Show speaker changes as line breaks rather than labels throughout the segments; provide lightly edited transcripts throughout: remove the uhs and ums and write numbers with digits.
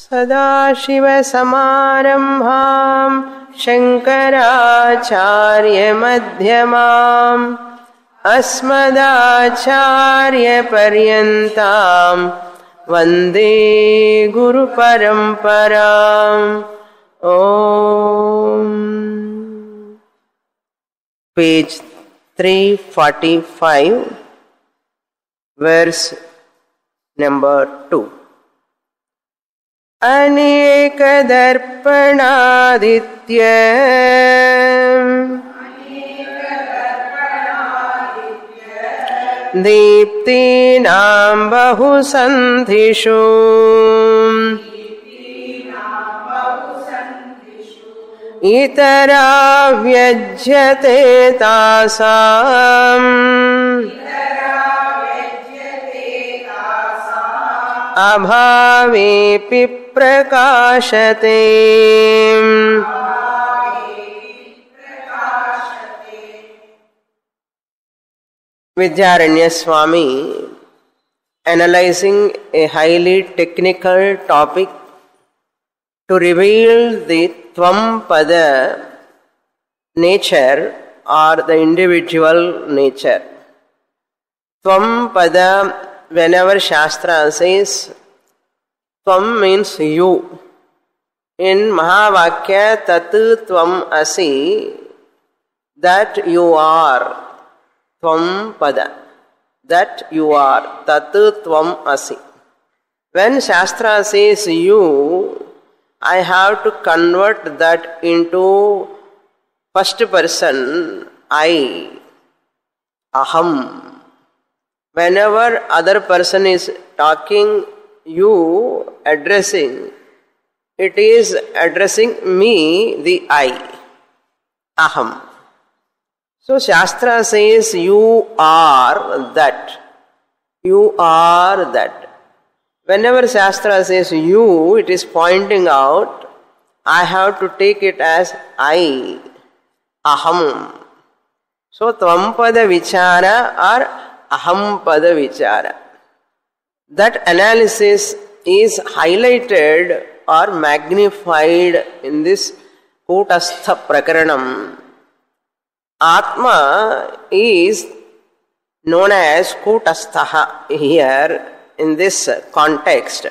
सदाशिवसमारम्भां शङ्कराचार्यमध्यमाम् अस्मदाचार्यपर्यन्तां वन्दे गुरुपरम्पराम्. ओम. Page 345, verse number 2. अनेकदर्पणादित्य दीप्तीनां बहुसन्धिषु इतरा व्यज्यते तासाम् अभावेऽपि प्रकाशते. Vidyaranya Swami, analyzing a highly technical topic to reveal the Tvam-pada nature or the individual nature. Tvam-pada, whenever Shastra says Tvam means you. In Mahavakya Tat Tvam Asi, that you are. Tvam-pada, that you are. Tat Tvam Asi. When Shastra says you, I have to convert that into first person, I, aham. Whenever other person is talking, you addressing, it is addressing me, the I, aham. So Shastra says you are that. You are that. Whenever Shastra says you, it is pointing out, I have to take it as I, aham. So Tvam-pada vichara or aham-pada vichara. That analysis is highlighted or magnified in this Kutastha Prakaranam. Atma is known as Kutastha here. In this context,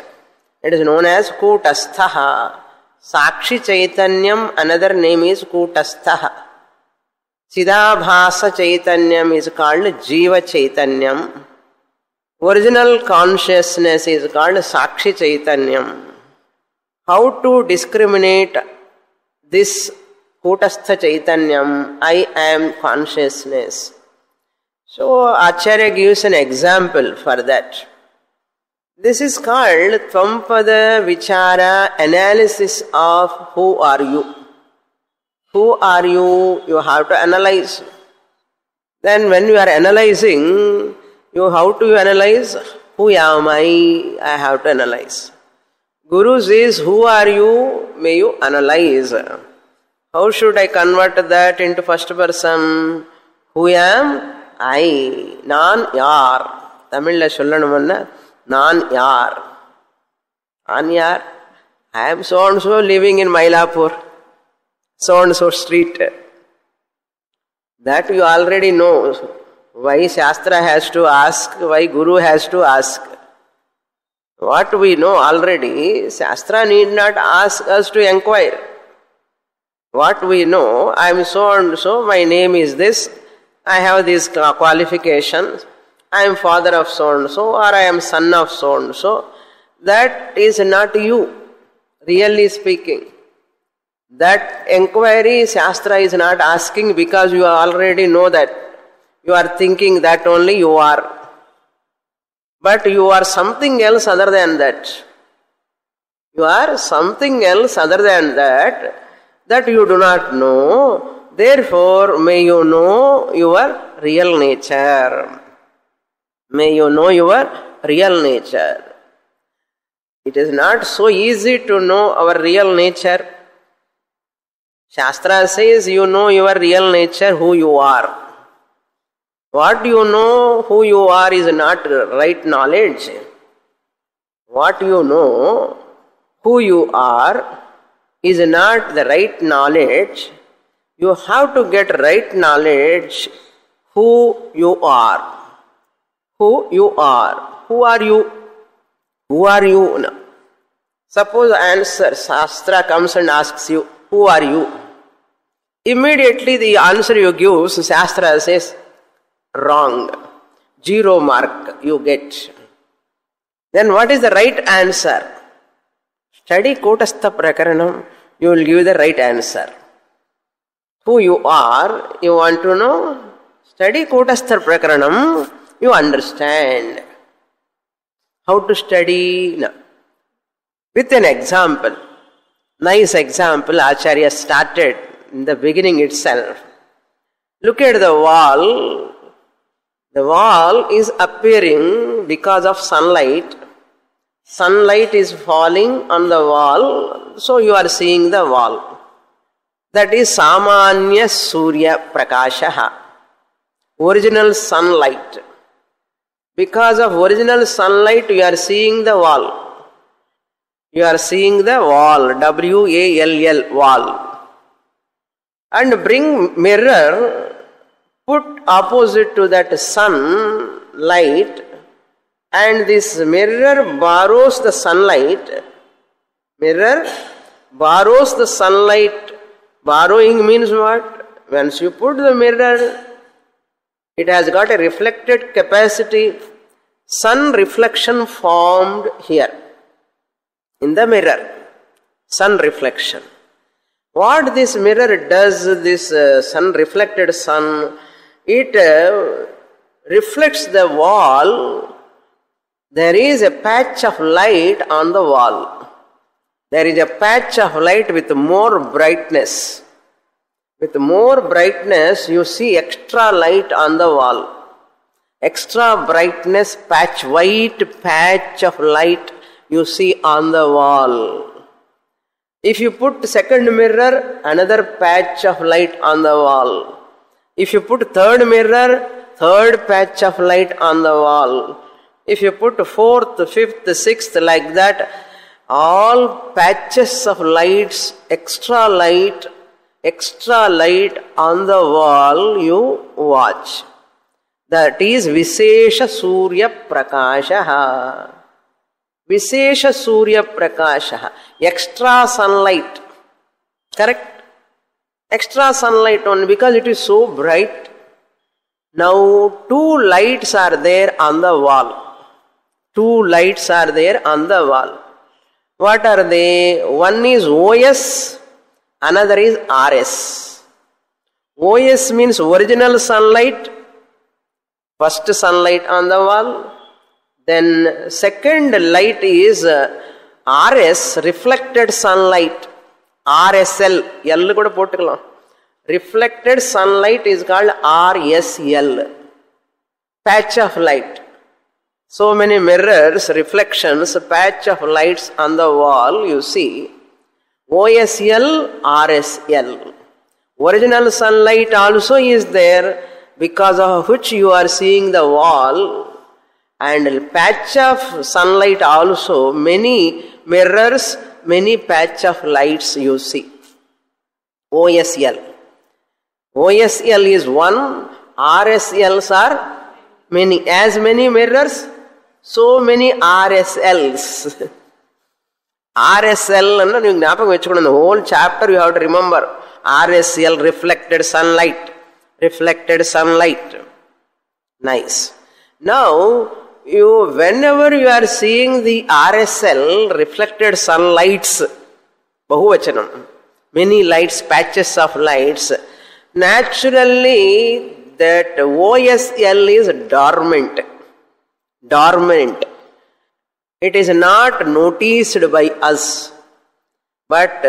it is known as Kutastha. Sakshi Chaitanyam, another name is Kutastha. Chidabhasa Chaitanyam is called Jiva Chaitanyam. Original consciousness is called Sakshi Chaitanyam. How to discriminate this Kutastha Chaitanyam, I am consciousness? So Acharya gives an example for that. This is called Tvam-pada Vichara, analysis of who are you. Who are you? You have to analyze. Then when you are analyzing, how do you analyze? Who am I? I have to analyze. Guru says, who are you? May you analyze. How should I convert that into first person? Who am I? Nan yar. Tamil la sollanamanna. Nan yar. Nan yar. I am so and so living in Mylapore. So and so street. That you already know. Why Shastra has to ask, why Guru has to ask. What we know already, Shastra need not ask us to inquire. What we know, I am so and so, my name is this, I have these qualifications, I am father of so and so, or I am son of so and so. That is not you, really speaking. That inquiry Shastra is not asking because you already know that. You are thinking that only you are. But you are something else other than that. You are something else other than that, that you do not know. Therefore, may you know your real nature. May you know your real nature. It is not so easy to know our real nature. Shastra says you know your real nature, who you are. What you know who you are is not right knowledge. What you know who you are is not the right knowledge. You have to get right knowledge who you are. Who you are. Who are you? Who are you? Suppose answer, Shastra comes and asks you, who are you? Immediately the answer you give, Shastra says, wrong. 0 mark you get. Then what is the right answer? Study Kutastha Prakaranam, you will give the right answer. Who you are, you want to know? Study Kutastha Prakaranam, you understand. How to study? No. With an example. Nice example Acharya started in the beginning itself. Look at the wall. The wall is appearing because of sunlight. Sunlight is falling on the wall, so you are seeing the wall. That is Samanya Surya Prakashaha. Original sunlight. Because of original sunlight, you are seeing the wall. You are seeing the wall, W-A-L-L, wall. And bring mirror, put opposite to that sunlight, and this mirror borrows the sunlight. Mirror borrows the sunlight. Borrowing means what? Once you put the mirror, it has got a reflected capacity. Sun reflection formed here in the mirror. Sun reflection. What this mirror does, this sun, reflected sun, it reflects the wall. There is a patch of light on the wall. There is a patch of light with more brightness. With more brightness, you see extra light on the wall. Extra brightness, patch, white patch of light you see on the wall. If you put second mirror, another patch of light on the wall. If you put third mirror, third patch of light on the wall. If you put fourth, fifth, sixth, like that, all patches of lights, extra light on the wall you watch. That is Vishesha Surya Prakashaha. Vishesha Surya Prakashaha. Extra sunlight. Correct? Extra sunlight only because it is so bright. Now 2 lights are there on the wall. 2 lights are there on the wall. What are they? One is OS, another is RS. OS means original sunlight, first sunlight on the wall. Then second light is RS, reflected sunlight. RSL, L kuda pottukalam. Reflected sunlight is called RSL, patch of light. So many mirrors, reflections, patch of lights on the wall you see. OSL, RSL. Original sunlight also is there, because of which you are seeing the wall. And patch of sunlight also, many mirrors, many patch of lights you see. OSL. OSL is one, RSLs are many. As many mirrors, so many RSLs. RSL, the whole chapter you have to remember. RSL, reflected sunlight. Reflected sunlight. Nice. Now, whenever you are seeing the RSL, reflected sunlights, Bahuvachanam, many lights, patches of lights, naturally that OSL is dormant. Dormant. It is not noticed by us. But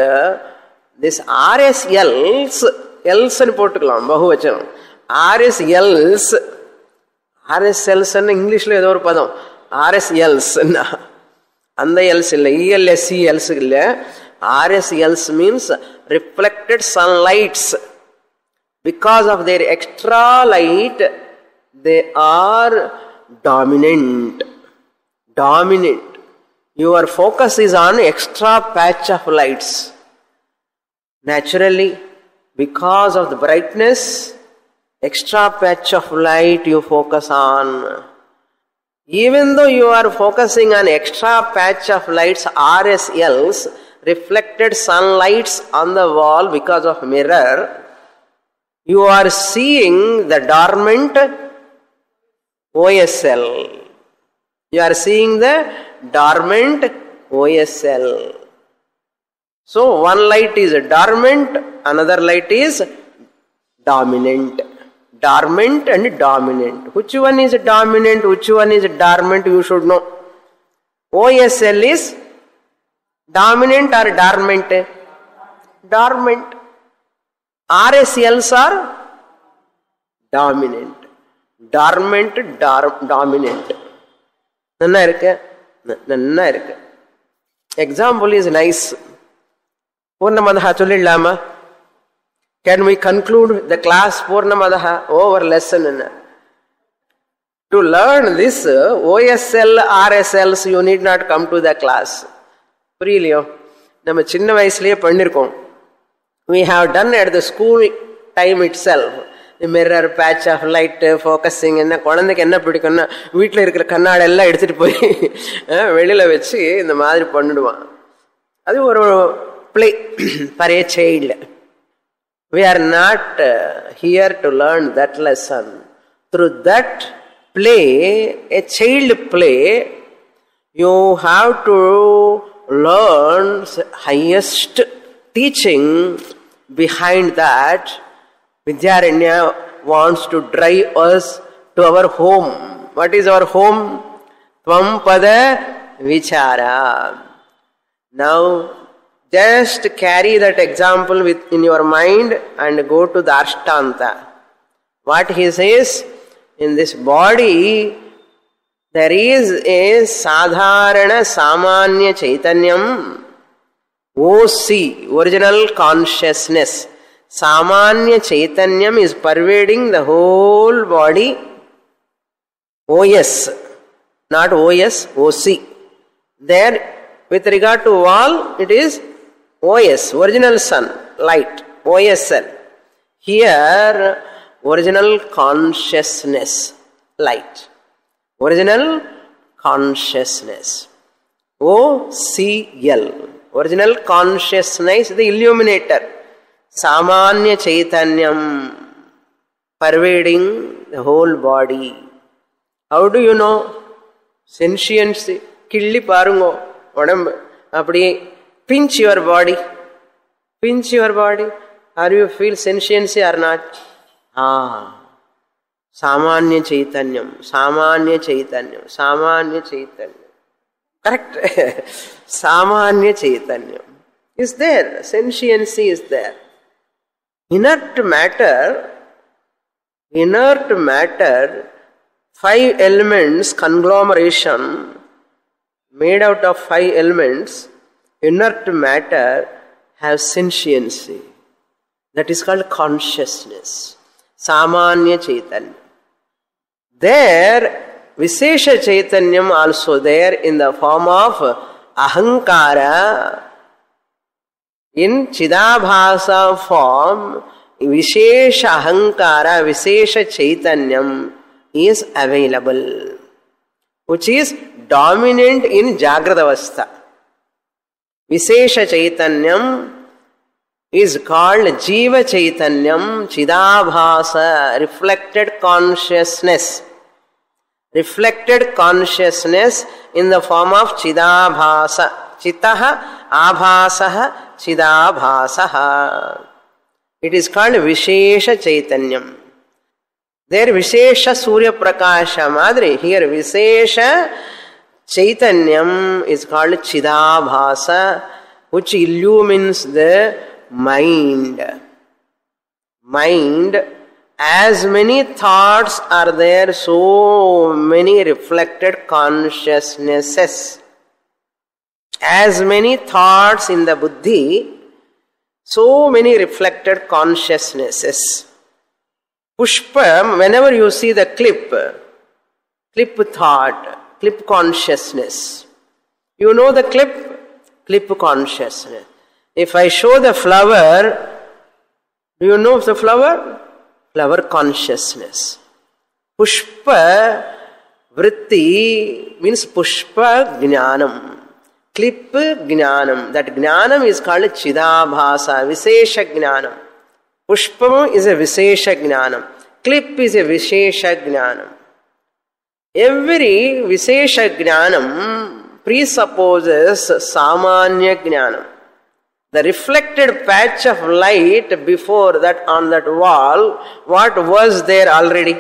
this RSLs, Ls and pottukalam, Bahuvachanam. RSLs and English le edo padam. RSLs. And the Ls illa. ELSE Ls illa. RSLs means reflected sunlights. Because of their extra light, they are dominant. Dominant. your focus is on extra patch of lights. Naturally, because of the brightness, extra patch of light you focus on. Even though you are focusing on extra patch of lights, RSLs, reflected sunlights on the wall because of mirror, you are seeing the dormant OSL. You are seeing the dormant OSL. So one light is dormant, another light is dominant. Dormant and dominant. Which one is dominant, which one is dormant, you should know. OSL is dominant or dormant? Dormant. RSLs are dominant. Dormant, dominant. Nanna irukku. Example is nice. Purnamadaha sollidalama. Can we conclude the class Purnamadaha over lesson? To learn this OSL, RSLs, you need not come to the class. Puriliyo. Nama chinna vayasliye pandirkom. We have done at the school time itself. The mirror, patch of light, focusing, and குழந்தைக்கு என்ன பிடிக்கும்னா வீட்டில் இருக்கிற கண்ணாடி எல்லாம் எடுத்துட்டு போய் வெளியில வச்சு இந்த மாதிரி பண்ணிடுவான். அது ஒரு play for a child. We are not here to learn that lesson. Through that play, a child play, you have to learn highest teaching. Behind that, Vidyaranya wants to drive us to our home. What is our home? Tvam pada vichara. Now, just carry that example in your mind and go to the Ashtanta. What he says, in this body, there is a sadharana samanya chaitanyam, OC, original consciousness. Samanya chaitanyam is pervading the whole body. OS, not OS, OC. There, with regard to wall, it is OS, original sun, light, OSL. Here, original consciousness, light. Original consciousness. OCL. Original consciousness, the illuminator. Samanya chaitanyam, pervading the whole body. How do you know? Sentiency. Killi parungo. Odambu. Appadi pinch your body. Pinch your body. Are you feel sentiency or not? Samanya chaitanyam. Samanya chaitanyam. Samanya chaitanyam. Correct? Samanya chaitanyam is there. Sentiency is there. Inert matter, 5 elements conglomeration made out of 5 elements, inert matter have sentiency. That is called consciousness. Samanya Chaitanya. There, Vishesha Chaitanyam also there in the form of Ahankara. In Chidabhasa form, Vishesha Ahankara, Vishesha Chaitanyam is available, which is dominant in Jagradavastha. Vishesha Chaitanyam is called Jiva Chaitanyam, Chidabhasa, reflected consciousness. Reflected consciousness in the form of Chidabhasa. Chitaha, Abhasaha, Chidabhasaha. It is called Vishesha Chaitanyam. There Vishesha Surya Prakasha Madri. Here Vishesha Chaitanyam is called Chidabhasa, which illumines the mind. Mind, as many thoughts are there, so many reflected consciousnesses. As many thoughts in the buddhi, so many reflected consciousnesses. Pushpa, whenever you see the clip thought, clip consciousness. You know the clip consciousness. If I show the flower, do you know the flower? Flower consciousness. Pushpa vritti means pushpa jnanam. Clip jnanam. That jnanam is called chidabhasa, visesha jnanam. Pushpam is a visesha jnanam. Clip is a vishesha jnanam. Every visesha jnanam presupposes samanya jnanam. The reflected patch of light before that on that wall, what was there already?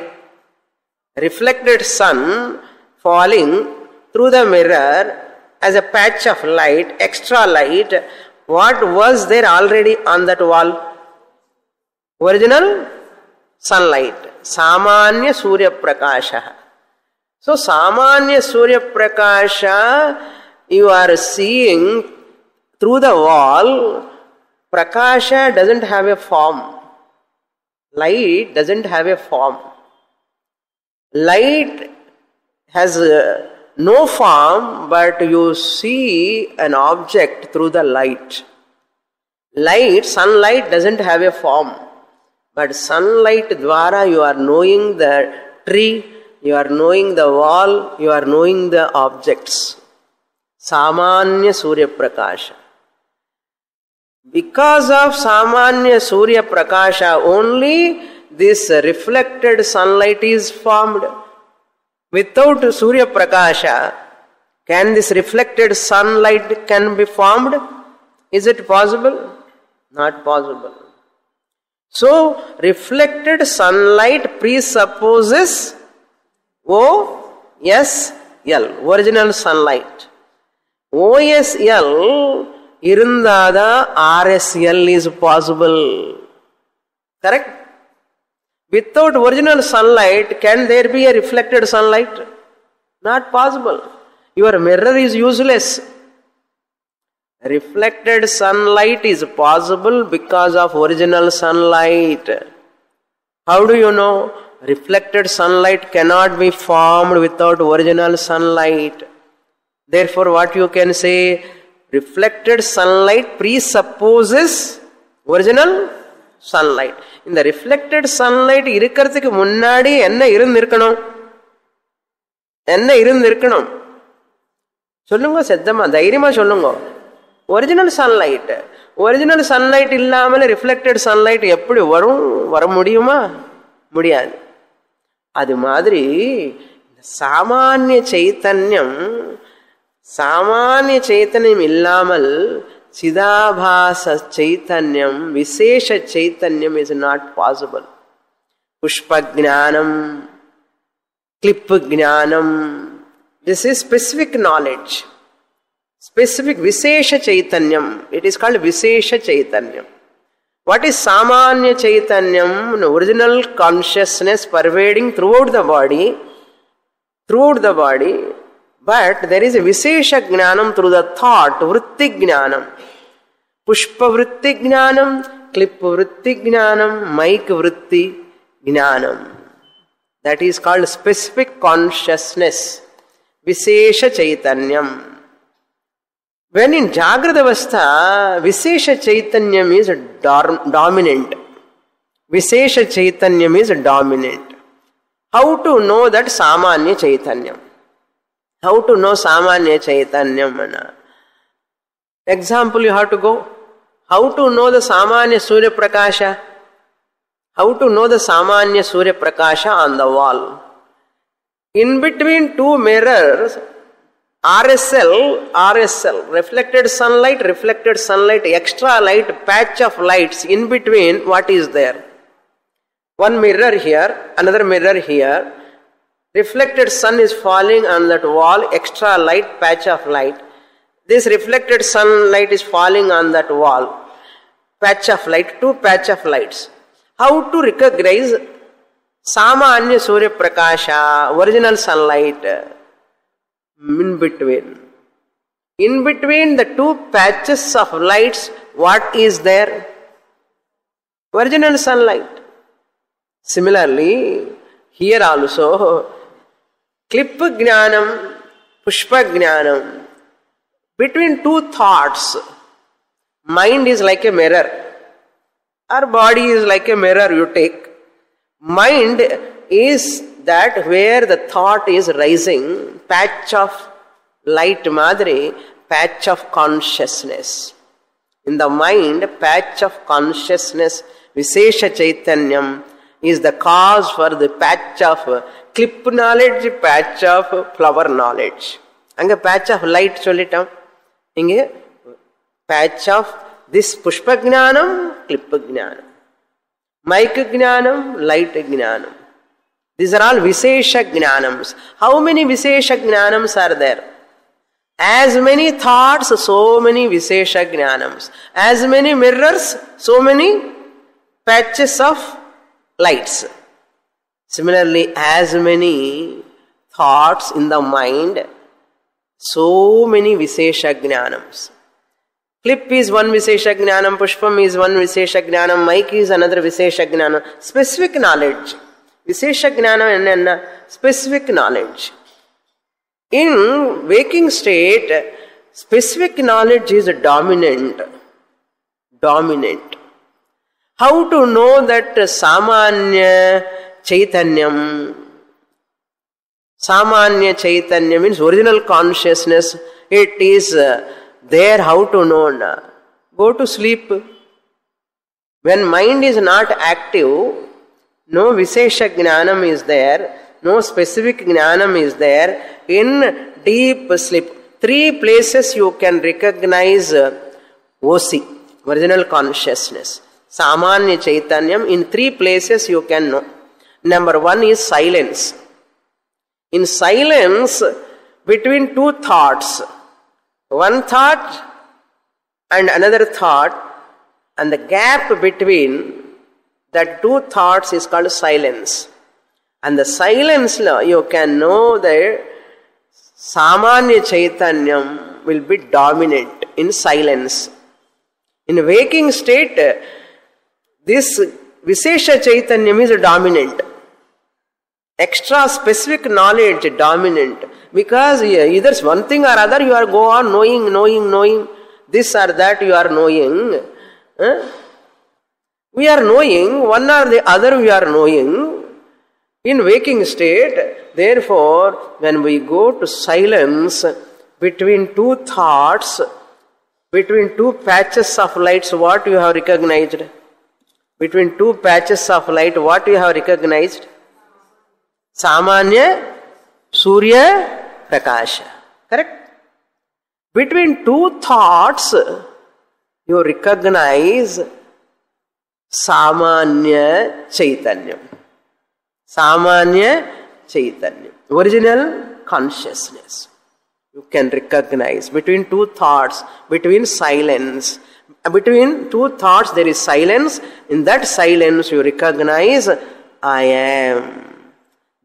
Reflected sun falling through the mirror as a patch of light, extra light, what was there already on that wall? Original sunlight. Samanya Surya Prakasha. So Samanya Surya Prakasha, you are seeing through the wall. Prakasha doesn't have a form. Light doesn't have a form. Light has no form, but you see an object through the light. Sunlight doesn't have a form, but sunlight dwara you are knowing the tree, you are knowing the wall, you are knowing the objects. Samanya Surya Prakasha. Because of Samanya Surya Prakasha only this reflected sunlight is formed. Without Surya Prakasha, can this reflected sunlight can be formed? Is it possible? Not possible. So, reflected sunlight presupposes OSL, original sunlight. OSL irundada RSL is possible. Correct? Without original sunlight, can there be a reflected sunlight? Not possible. Your mirror is useless. Reflected sunlight is possible because of original sunlight. How do you know? Reflected sunlight cannot be formed without original sunlight. Therefore, what you can say? Reflected sunlight presupposes original sunlight. இந்த reflected sunlight இருக்கிறதுக்கு முன்னாடி என்ன இருந்திருக்கணும் சொல்லுங்க, செத்தமா தைரியமா சொல்லுங்க. Original sunlight இல்லாமல் reflected sunlight எப்படி வர முடியுமா? முடியாது. அது மாதிரி சாமானிய சைத்தன்யம் இல்லாமல் Chidabhasa Chaitanyam, Visesha Chaitanyam is not possible. Pushpa Jnanam, Klip Jnanam, this is specific knowledge. Specific Visesha Chaitanyam, it is called Visesha Chaitanyam. What is Samanya Chaitanyam? Original consciousness pervading throughout the body, but there is a Visesha Jnanam through the thought, Vritti Jnanam. Pushpa Vritti Jnanam, Klip Vritti Jnanam, Maik Vritti Jnanam. That is called specific consciousness, Visesha Chaitanyam. When in Jagrata Avastha, Visesha Chaitanyam is dominant. Visesha Chaitanyam is dominant. How to know that Samanya Chaitanyam? How to know Samanya Chaitanyam? Example you have to go. How to know the Samanya Surya Prakasha? How to know the Samanya Surya Prakasha on the wall? In between two mirrors, RSL, reflected sunlight, extra light, patch of lights, in between what is there? One mirror here, another mirror here. Reflected sun is falling on that wall, extra light, patch of light. This reflected sunlight is falling on that wall, patch of light, two patch of lights. How to recognize Samanya Surya Prakasha, original sunlight, in between? In between the two patches of lights, what is there? Original sunlight. Similarly, here also, Klip Jnanam, Pushpa Jnanam. Between two thoughts, mind is like a mirror. Our body is like a mirror you take. Mind is that where the thought is rising, patch of light madri, patch of consciousness. In the mind, patch of consciousness, Vishesha Chaitanyam, is the cause for the patch of clip knowledge, patch of flower knowledge. Anga patch of light sollitam. Inge patch of this Pushpa Jnanam, clip Jnanam. Mic Jnanam, light Jnanam. These are all Vishesha Jnanams. How many Vishesha Jnanams are there? As many thoughts, so many Vishesha Jnanams. As many mirrors, so many patches of lights. Similarly, as many thoughts in the mind, so many Vishesha Jnanams. Clip is one Vishesha Jnanam, Pushpam is one Vishesha Jnanam, mic is another Vishesha Jnanam. Specific knowledge. Vishesha Jnanam and specific knowledge. In waking state, specific knowledge is dominant. Dominant. How to know that Samanya Chaitanyam? Samanya Chaitanya means original consciousness. It is there. How to know? Go to sleep. When mind is not active, no Vishesha Jnanam is there. No specific Jnanam is there. In deep sleep, three places you can recognize OC, original consciousness. Samanya Chaitanyam, in three places you can know. Number one is silence. In silence, between two thoughts, one thought and another thought, and the gap between that two thoughts is called silence. And the silence, you can know that Samanya Chaitanyam will be dominant in silence. In waking state, this Vishesha Chaitanyam is dominant. Extra specific knowledge dominant. Because either one thing or other you are go on knowing. This or that you are knowing. We are knowing, one or the other we are knowing. In waking state, therefore, when we go to silence, between two thoughts, between two patches of lights, what you have recognized? Between two patches of light, what you have recognized? Samanya Surya Prakasha. Correct? Between two thoughts, you recognize Samanya Chaitanyam. Samanya Chaitanya, original consciousness. You can recognize between two thoughts, between silence. Between two thoughts there is silence. In that silence you recognize I am.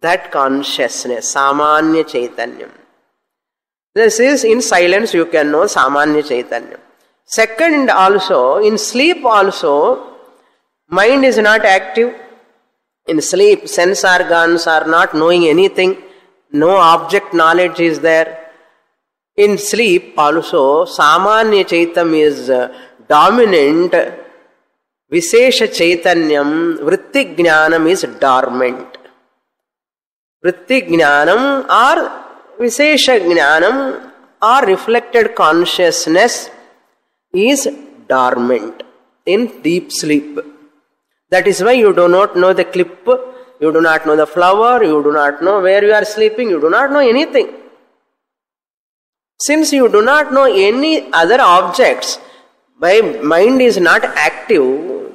That consciousness, Samanya Chaitanyam. This is in silence you can know Samanya Chaitanyam. Second also, in sleep also, mind is not active. In sleep, sense organs are not knowing anything. No object knowledge is there. In sleep also, Samanya Chaitanyam is dominant. Vishesha Chaitanyam, Vritti Jnanam is dormant. Vritti Jnanam or Vishesha Jnanam or reflected consciousness is dormant in deep sleep. That is why you do not know the clip, you do not know the flower, you do not know where you are sleeping, you do not know anything. Since you do not know any other objects, my mind is not active,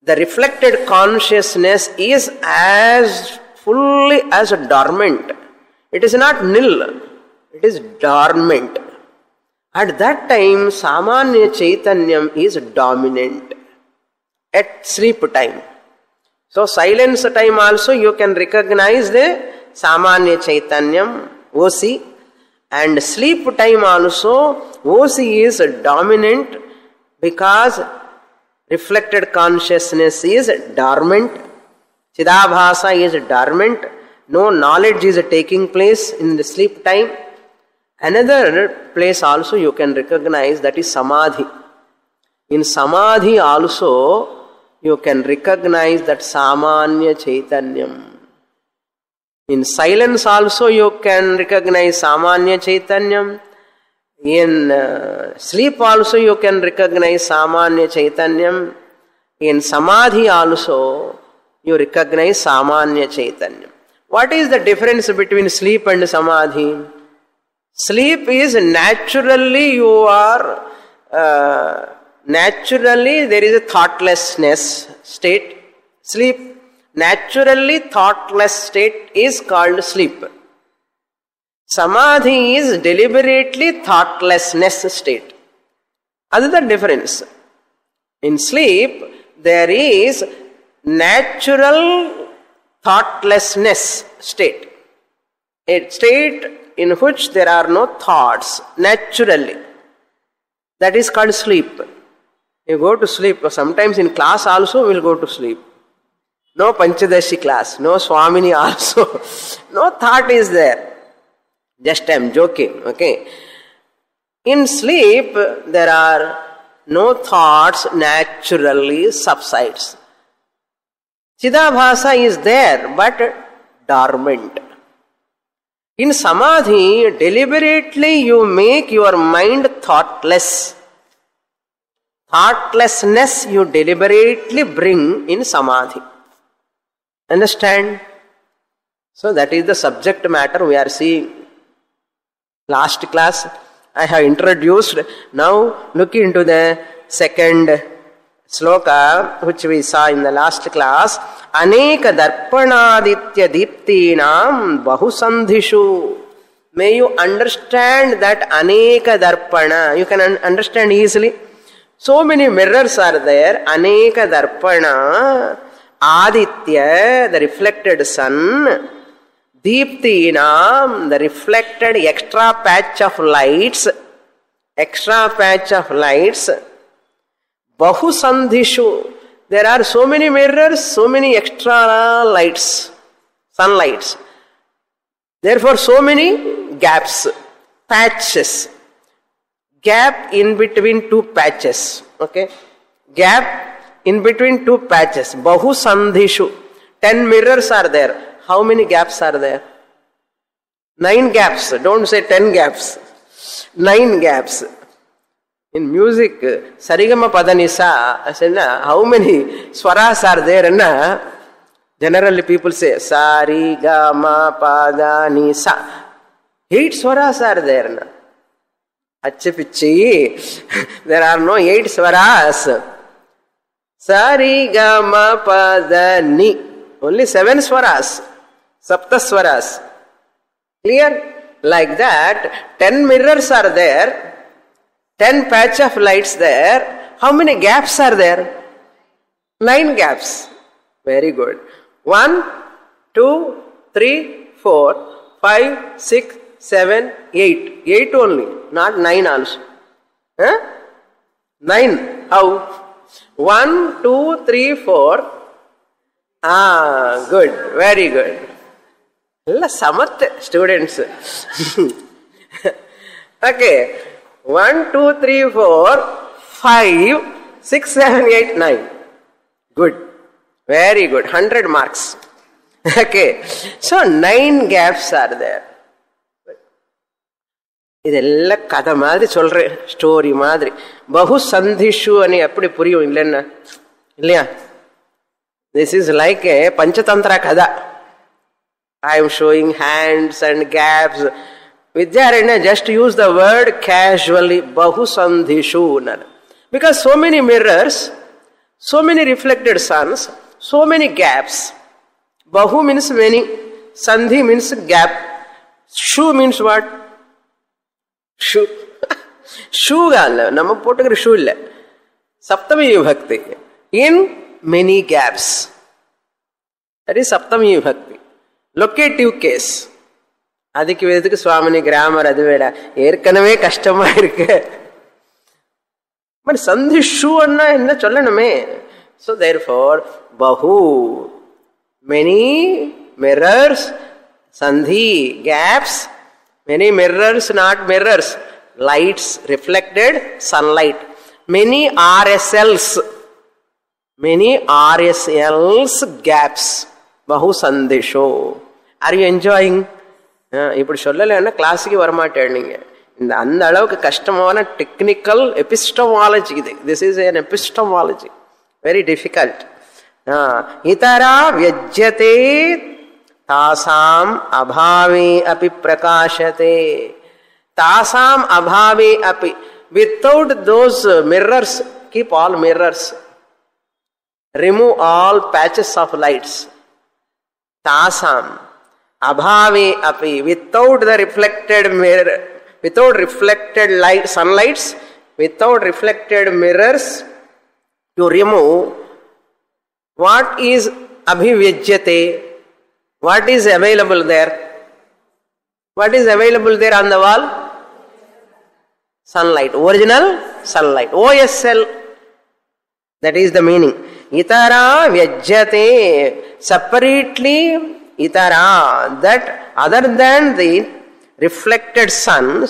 the reflected consciousness is as fully as dormant. It is not nil, it is dormant. At that time, Samanya Chaitanyam is dominant. At sleep time. So silence time also you can recognize the Samanya Chaitanyam, OC. And sleep time also, OC is dominant because reflected consciousness is dormant. Chidabhasa is dormant. No knowledge is taking place in the sleep time. Another place also you can recognize, that is samadhi. In samadhi also you can recognize that samanya chaitanyam. In silence also you can recognize samanya chaitanyam. In sleep also you can recognize samanya chaitanyam. In samadhi also you recognize samanya chaitanyam. What is the difference between sleep and samadhi? Sleep is naturally naturally there is a thoughtlessness state. Sleep, naturally thoughtless state is called sleep. Samadhi is deliberately thoughtlessness state. That is the difference. In sleep, there is natural thoughtlessness state. A state in which there are no thoughts, naturally. That is called sleep. You go to sleep. Sometimes in class also we will go to sleep. No Panchadashi class, no Swamini also. No thought is there. Just I am joking, okay. In sleep, there are no thoughts, naturally subsides. Chidabhasa is there, but dormant. In samadhi, deliberately you make your mind thoughtless. Thoughtlessness you deliberately bring in samadhi. Understand? So that is the subject matter we are seeing. Last class I have introduced. Now look into the second sloka which we saw in the last class. Aneka darpanaditya diptinam bahusandhishu. May you understand that aneka darpana. You can understand easily. So many mirrors are there. Aneka darpana, aditya, the reflected sun, Deeptinam, the reflected extra patch of lights, Bahusandhishu, there are so many mirrors, so many extra lights, sunlights. Therefore, so many gaps, patches, gap in between two patches, okay? Gap in between two patches, Bahusandhishu. 10 mirrors are there. How many gaps are there? 9 gaps. Don't say 10 gaps. 9 gaps. In music, Sarigama Padanisa, I said, how many swaras are there? Generally people say, Sarigama Padanisa. 8 swaras are there. Achipichi. There are no 8 swaras. Sarigama Padani. Only 7 swaras. Saptaswaras. Clear? Like that, 10 mirrors are there, 10 patch of lights there. How many gaps are there? 9 gaps. Very good. 1, 2, 3, 4, 5, 6, 7, 8. 8 only, not 9 also. 9. How? 1, 2, 3, 4. Good. Very good. Samath students. Okay. 1, 2, 3, 4, 5, 6, 7, 8, 9. Good. Very good. 100 marks. Okay. So 9 gaps are there. இதெல்ல கதை மாதிரி சொல்றேன், story மாதிரி. பகுசந்திஷு అని எப்படி புரியும் இல்லைன்னா இல்லையா? This is like a Panchatantra kada. I am showing hands and gaps. Vidyaranya just use the word casually, Bahusandhishu. Because so many mirrors, so many reflected suns, so many gaps. Bahu means many, Sandhi means gap. Shu means what? Shu. Shu galla. Nama pottukira shu illa. Saptami vibhakti. In many gaps. That is Saptami vibhakti. Locative case. அதுக்கு எதுக்கு சுவாமினி grammar அது வேட ஏற்கனவே கஷ்டமா இருக்கு. But சந்திஷு அண்ணா என்ன சொல்லணுமே. So therefore Bahu, many mirrors, Sandhi, gaps, Many mirrors, not mirrors. Lights, reflected sunlight. Many RSLs. Many RSLs gaps. Bahu sandesho. Are you enjoying? ఇప్పుడు சொல்லலைன்னா கிளாஸுக்கு வரமாட்டேன் நீங்க. இந்த அந்த அளவுக்கு கஷ்டமான டெக்னிக்கல் எபிஸ்டமாலஜி இது. This is an epistemology. Very difficult. इतरा व्यज्यते तासाम अभावे अपि प्रकाशते. तासाम अभावे अपि. Without those mirrors, keep all mirrors. Remove all patches of lights. Tasam abhave api. Without the reflected mirror, without reflected light, sunlights, without reflected mirrors, you remove. What is abhivyajyate? What is available there? What is available there on the wall? Sunlight, original sunlight, OSL. That is the meaning. Itara vyajyate. Separately, itara, that other than the reflected suns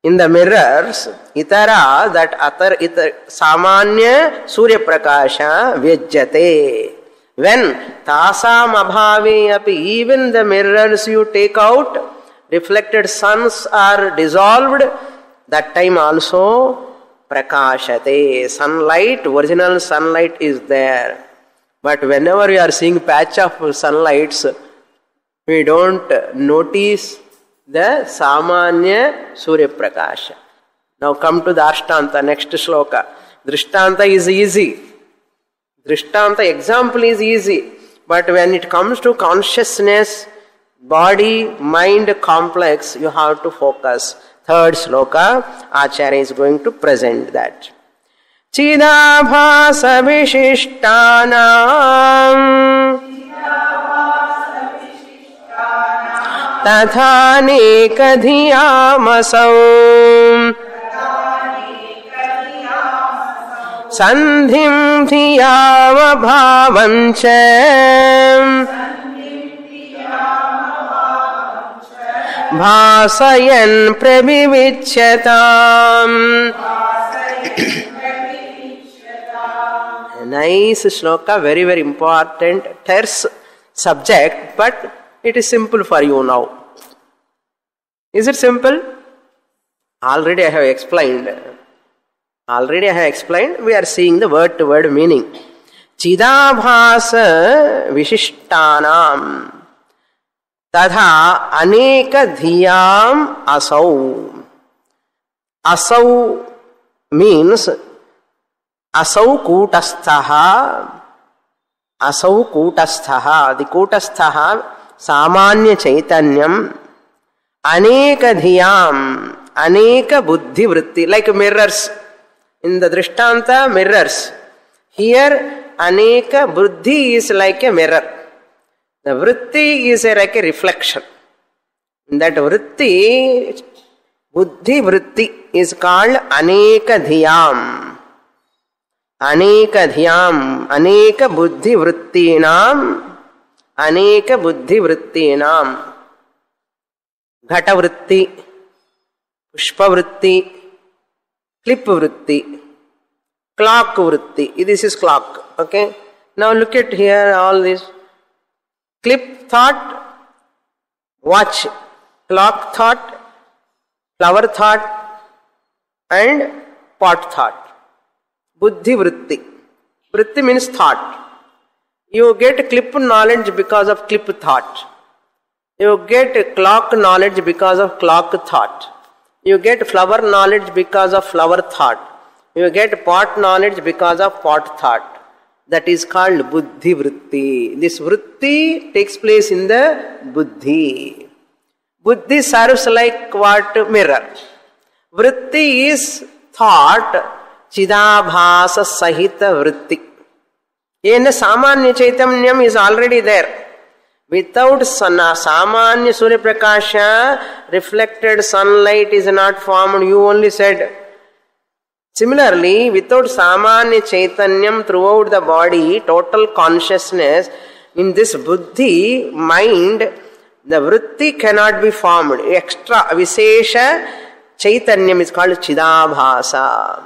in the mirrors, itara, that other samanya surya prakasha vyajyate. When tasam abhave api, even the mirrors you take out, reflected suns are dissolved, that time also prakashate. Sunlight, original sunlight is there. But whenever we are seeing patch of sunlights, we don't notice the samanya surya prakasha. Now come to the ashtanta, next shloka. Drishtanta is easy. Drishtanta example is easy. But when it comes to consciousness, body, mind complex, you have to focus. Third shloka, Acharya is going to present that. Chidabhasa vishishtanam tathaneka dhiyamasau sandhim dhiyama bhavancha भासयन प्रविविच्यताम. Nice shloka, very very important, terse subject, but it is simple for you now. Is it simple? Already I have explained. We are seeing the word to word meaning. Chidabhasa vishishtanam तथा अनेक धियाम असौ. असौ means असौ कूटस्थः. असौ कूटस्थः, the कूटस्थः सामान्य चैतन्यम. अनेक धियाम, अनेक बुद्धि वृत्ति, like mirrors in the drishtanta, mirrors. Here aneka buddhi is like a mirror. The vritti is like a reflection. That vritti, buddhi vritti, is called aneka dhiyam. Aneka dhiyam, aneka buddhi vrittinam, aneka buddhi vrittinam. Ghata vritti, pushpa vritti, clip vritti, clock vritti. This is clock. Okay. Now look at here all this. Clip thought, watch. Clock thought, flower thought, and pot thought. Buddhi vritti. Vritti means thought. You get clip knowledge because of clip thought. You get clock knowledge because of clock thought. You get flower knowledge because of flower thought. You get pot knowledge because of pot thought. That is called buddhi vritti. This vritti takes place in the buddhi. Buddhi serves like what? Mirror. Vritti is thought, chidabhasa sahita vritti. Yena samanya chaitanyam is already there. Without samanya surya prakasha, reflected sunlight is not formed. You only said. Similarly, without samanya chaitanyam throughout the body, total consciousness, in this buddhi, mind, The vritti cannot be formed. Extra, Vishesha Chaitanyam is called Chidabhasa.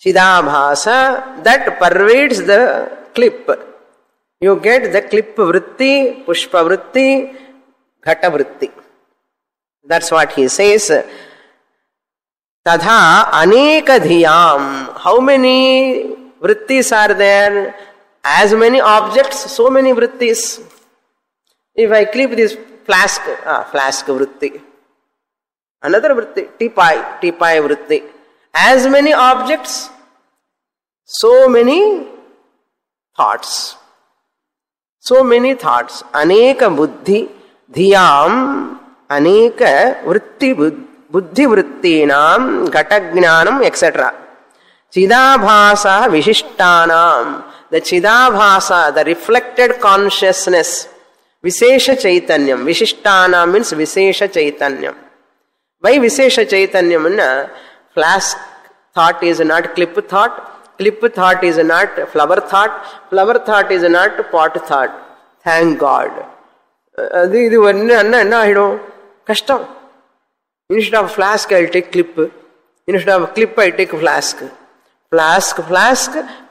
Chidabhasa, that pervades the clip. You get the clip vritti, pushpa vritti, ghata vritti. That's what he says. Tadha aneka dhiyam. How many vrittis are there? As many objects, so many vrittis. If I clip this flask, flask vritti. Another vritti, tipai vritti. As many objects, so many thoughts. So many thoughts. Aneka buddhi dhiyam, aneka vritti buddhi vrittinam, ghatagnanam, etc. Chidabhasa vishishtanam. The Chidabhasa, the reflected consciousness. Vishesha Chaitanyam. Vishishtana means Vishesha Chaitanyam. By Vishesha Chaitanyam, flask thought is not clip thought. Clip thought is not flower thought. Flower thought is not pot thought. Thank God. Kashtam. Instead of flask, I'll take clip. Instead of clip, I take flask. Flask,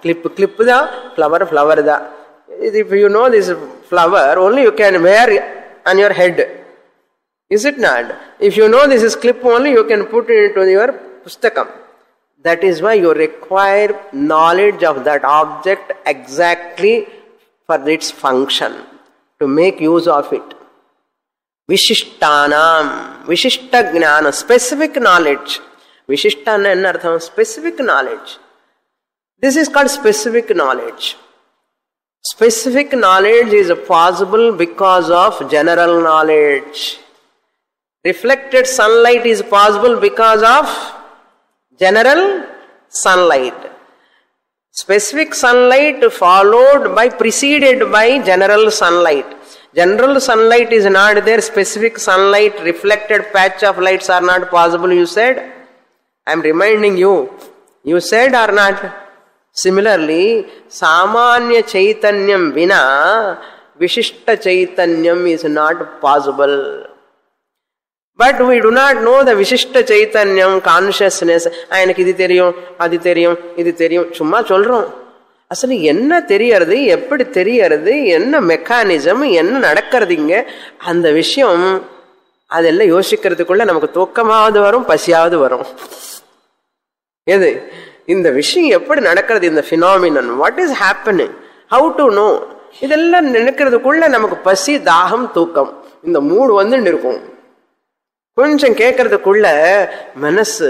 clip, da, flower, da. If you know this flower, only you can wear on your head. Is it not? If you know this is clip only, you can put it into your pustakam. That is why you require knowledge of that object exactly for its function, to make use of it. Vishishtanam, Vishishta Gnana, specific knowledge. Vishishtana enna artham? Specific knowledge. This is called specific knowledge. Specific knowledge is possible because of general knowledge. Reflected sunlight is possible because of general sunlight. Specific sunlight preceded by general sunlight. General sunlight is not there, specific sunlight, reflected patch of lights are not possible, you said. I am reminding you. You said or not? Similarly, Samanya Chaitanyam Vina, Vishishta Chaitanyam is not possible. But we do not know the Vishishta Chaitanyam consciousness. Ayanakku idu theriyum, adu theriyum, idu theriyum. Summa solrom. Asalu enna theriyaradu, eppadi theriyaradu, enna mechanism, enna nadakkaradinga, andha vishayam adella yosikkiradhukulla namakku thokkamavathu varum, pasiyavadhu varum. Edu இந்த விஷயம் எப்படி நடக்கிறது, இந்த phenomenon, what is happening, how to know, இதெல்லாம் நினைக்கிறதுக்குள்ள நமக்கு பசி, தாகம், தூக்கம் இந்த மூடு வந்துட்டு இருக்கும். கொஞ்சம் கேட்கறதுக்குள்ள மனசு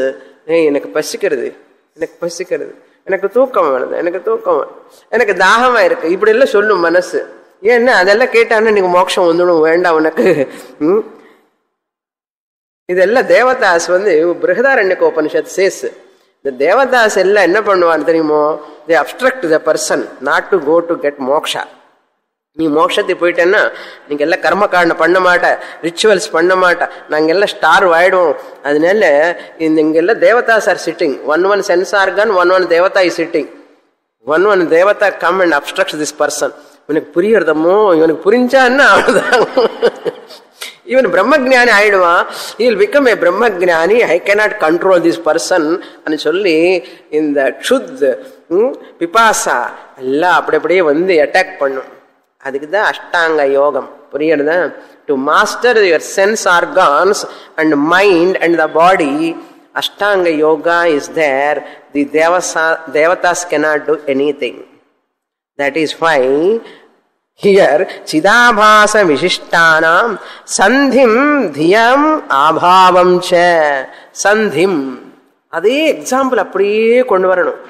எனக்கு பசிக்கிறது, எனக்கு தூக்கம் வருது, எனக்கு தாகமா இருக்கு, இப்படி எல்லாம் சொல்லும் மனசு. ஏன்னா அதெல்லாம் கேட்டான்னு நீங்க மோட்சம் வந்துடும், வேண்டாம் உனக்கு. இதெல்லாம் தேவதாஸ் பிருஹதாரண்யக உபனிஷத் சேஸ். இந்த தேவதாஸ் எல்லாம் என்ன பண்ணுவான்னு தெரியுமோ, they obstruct the person not to go to get moksha. நீ மோட்சத்துக்கு போயிட்டேன்னா நீங்க எல்லாம் கர்ம காரணம் பண்ண மாட்ட, ரிச்சுவல்ஸ் பண்ண மாட்ட, நாங்க எல்லாம் ஸ்டார் ஆயிடுவோம். அதனால இங்கெல்லாம் தேவதாஸ் are sitting, one sense organ, one தேவதா இஸ் சிட்டிங், one தேவதா come and obstruct this person. இவனுக்கு புரியறதமோ, இவனுக்கு புரிஞ்சான்னா அவ்வளவுதான், இவன் பிரம்மஜானி ஆயிடுவான். he will become a பிரம்மஜானி, I cannot control this person అని சொல்லி இந்த க்ஷுத் பிபாசா எல்லாம் அப்படியே அட்டாக் பண்ணும். அதுக்கு தான் அஷ்டாங்க யோகம். புரியுறதா? To master your sense organs and mind and the body, Ashtanga yoga is there. The Devdas cannot do anything. That is why here Chidabhasa Vishishtanam Sandhim Dhyam Abhavam Cha. Sandhim, அதே எக்ஸாம்பிள் அப்படியே கொண்டு வரணும்.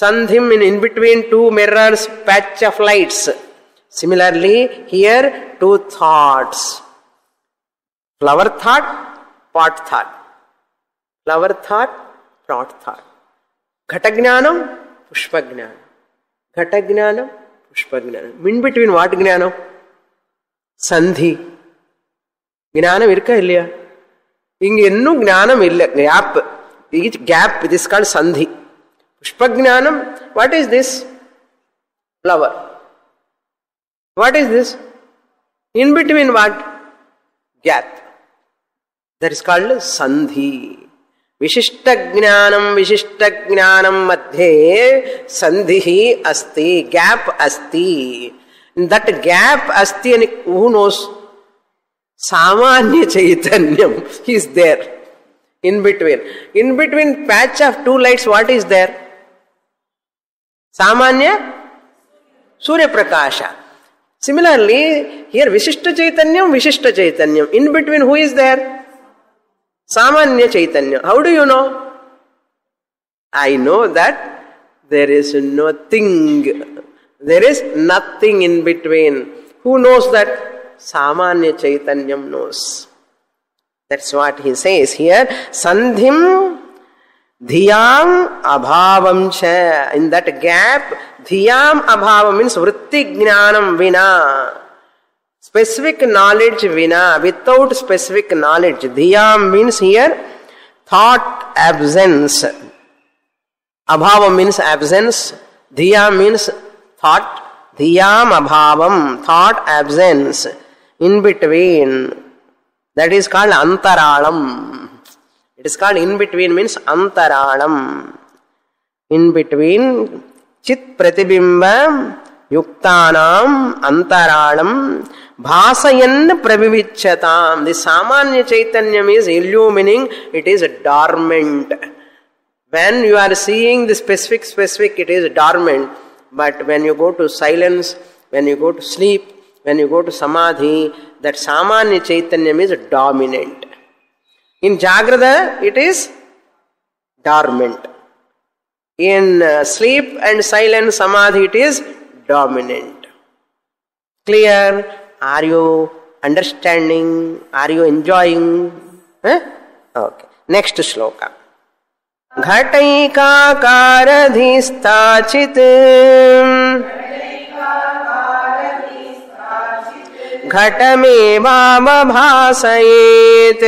Sandhim in between two mirrors, patch of lights. Similarly, here two thoughts. Flower thought, pot thought. Flower thought, pot thought. Ghatagyanam, pushpagyanam. Ghatagyanam, pushpagyanam. In between what gyanam? Sandhi. Gyanam irka illaya? Inge innum gyanam illa. Gap. Each gap, this is called sandhi. Pushpagyanam, what is this? Flower. What is this? In between what? gap. That is called sandhi. Vishishta jnanam madhye sandhi asti, gap asti. In that gap asti, and who knows? Samanya Chaitanyam is there in between. In between patch of two lights, what is there? Samanya Surya Prakasha. Similarly, here Vishishta Chaitanyam. In between, who is there? Samanya Chaitanya. How do you know? I know that there is nothing. There is nothing in between. Who knows that? Samanya Chaitanyam knows. That's what he says here. Sandhim dhiyam abhavam cha. In that gap, dhiyam abhavam means vritti jnanam vina. Specific knowledge vina. Without specific knowledge. Dhiyam means here thought absence. Abhavam means absence. Dhiyam means thought. Dhiyam abhavam, thought absence. In between. That is called antaralam. It is called in between means antaralam. In between. Chit pratibimba yuktanam antaralam bhasayan pravivichatam. The Samanya Chaitanyam is illumining, it is dormant. When you are seeing the specific, it is dormant. But when you go to silence, when you go to sleep, when you go to samadhi, that Samanya Chaitanyam is dominant. In Jagrada, it is dormant. In sleep and silence samadhi, it is dominant. Clear? Are you understanding? Are you enjoying? Okay. Next shloka. Ghataikakaradhistachit घटमेवावभासयेत्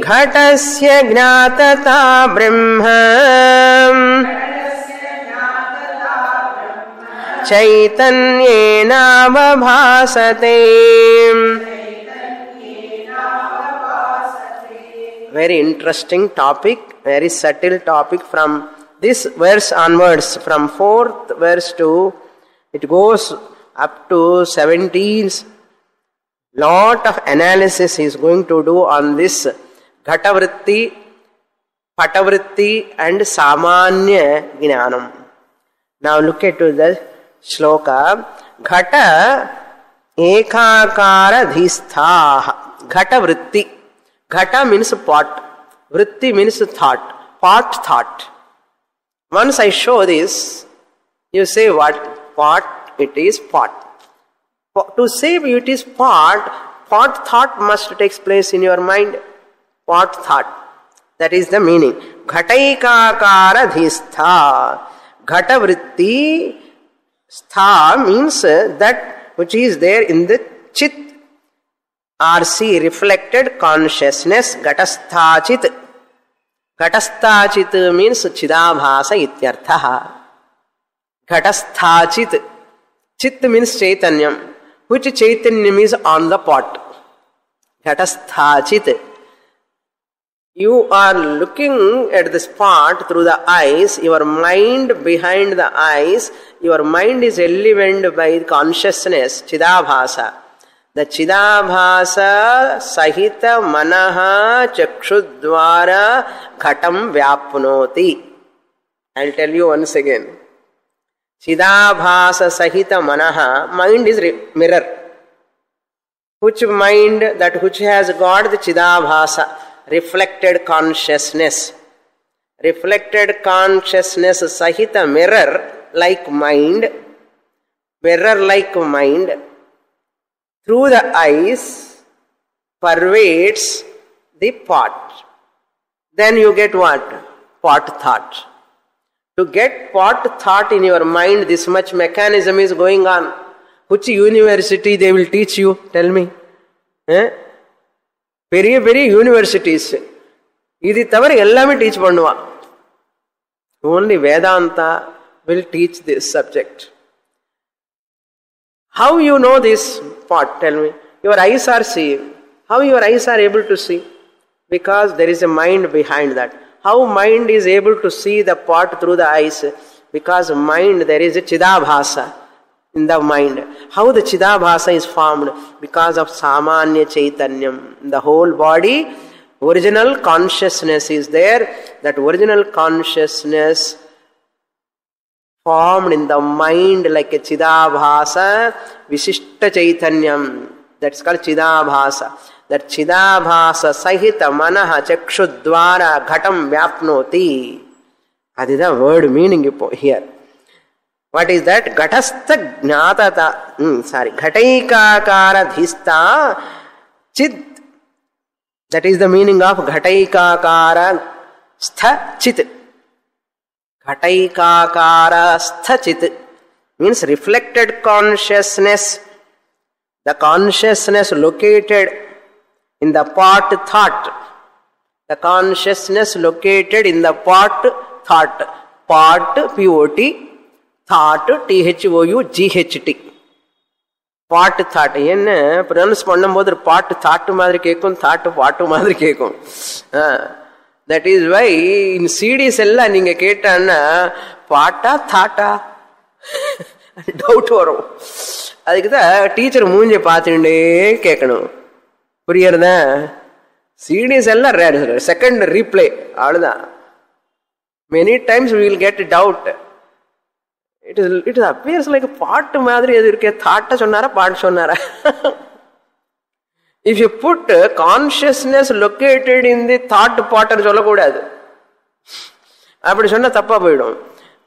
घटस्य ज्ञातता ब्रह्म चैतन्येनावभासते. Very interesting topic, very subtle topic from this verse onwards, from 4th verse to it goes up to 17. Lot of analysis he is going to do on this Ghatavritti, Patavritti and Samanya Jnanam. Now look at the shloka. Ghata ekakara dhisthah. Ghatavritti. Ghata means pot. Vritti means thought. Pot thought. Once I show this, you say what? Pot, it is pot. To say it is pot thought must take place in your mind. Pot thought. That is the meaning. Ghataikakara dhistha. Ghatavritti stha means that which is there in the chit or see reflected consciousness. Ghatastha-chit. Ghatastha-chit means chidabhasa ityarthaha. Ghatastha-chit. Chit means Chaitanyam. Which Chaitanyam is on the pot? Ghatastha-chit. You are looking at this pot through the eyes, your mind behind the eyes, your mind is enlivened by consciousness, Chidabhasa. The Chidabhasa Sahita Manaha Chakshudvara Ghatam Vyapnoti. I will tell you once again. Chidabhasa Sahita Manaha, mind is mirror. Which mind? That which has got the Chidabhasa, reflected consciousness. Reflected consciousness Sahita mirror like mind. Mirror like mind. Through the eyes pervades the pot. Then you get what? Pot thought. To get pot thought in your mind, this much mechanism is going on. Which university they will teach you? Tell me. பெரிய பெரிய universities இது தவிர எல்லாமே teach பண்ணுவான். Only Vedanta will teach this subject. How you know this? pot? Tell me. Your eyes are seeing. How your eyes are able to see? Because there is a mind behind that. How mind is able to see the pot through the eyes? Because mind, there is a Chidabhasa in the mind. How the Chidabhasa is formed? Because of Samanya Chaitanyam. The whole body, original consciousness is there. That original consciousness formed in the mind like a Chidabhasa, Visishta Chaitanyam. That's called Chidabhasa. That Chidabhasa Sahita Manaha Chakshudvara Ghatam Vyapnoti. That is the word meaning here. What is that? Ghatastha Jnatata. Ghataikakara Dhista Chid. That is the meaning of Ghataikakara Stha Chit. Ghataikakara Stha Chit means reflected consciousness. The consciousness located in the part thought. The consciousness located in the part thought. Part P-O-T. Thought T-H-O-U-G-H-T. Part thought. என்ன pronounce பண்ணும்போது part thought மாதிரி கேட்கும், thought part மாதிரி கேட்கும். That is why in CDs எல்லாம் நீங்க கேட்டான்னா பாட்டா தாட்டா டவுட் வரும். அதுக்குதான் டீச்சர் மூஞ்ச பார்த்துட்டே கேட்கணும். புரியறதா? CDs எல்லாம் ரேர், செகண்ட் ரீப்ளே அவ்வளவுதான். Many times we will get doubt. It appears like பாட்டு மாதிரி எது இருக்கே, தாட்ட சொன்னாரா பாட்டு சொன்னாரா? If you put consciousness located in the thought part சொல்லக்கூடாது. அப்படி சொன்னா தப்பா போயிடும்.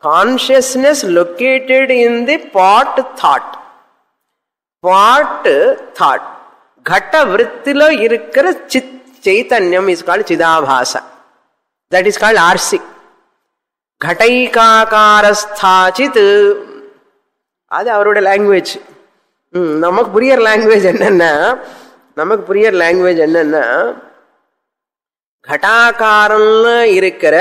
Consciousness located in the part thought. Part thought. Ghata vrittilo இருக்கிற chaitanyam is called Chidabhasa. That is called RC. Ghataikakarasthachit. அது அவரோட லாங்குவேஜ். நமக்கு புரியற லாங்குவேஜ் என்னன்னா கட்டாகாரம்ல இருக்கிற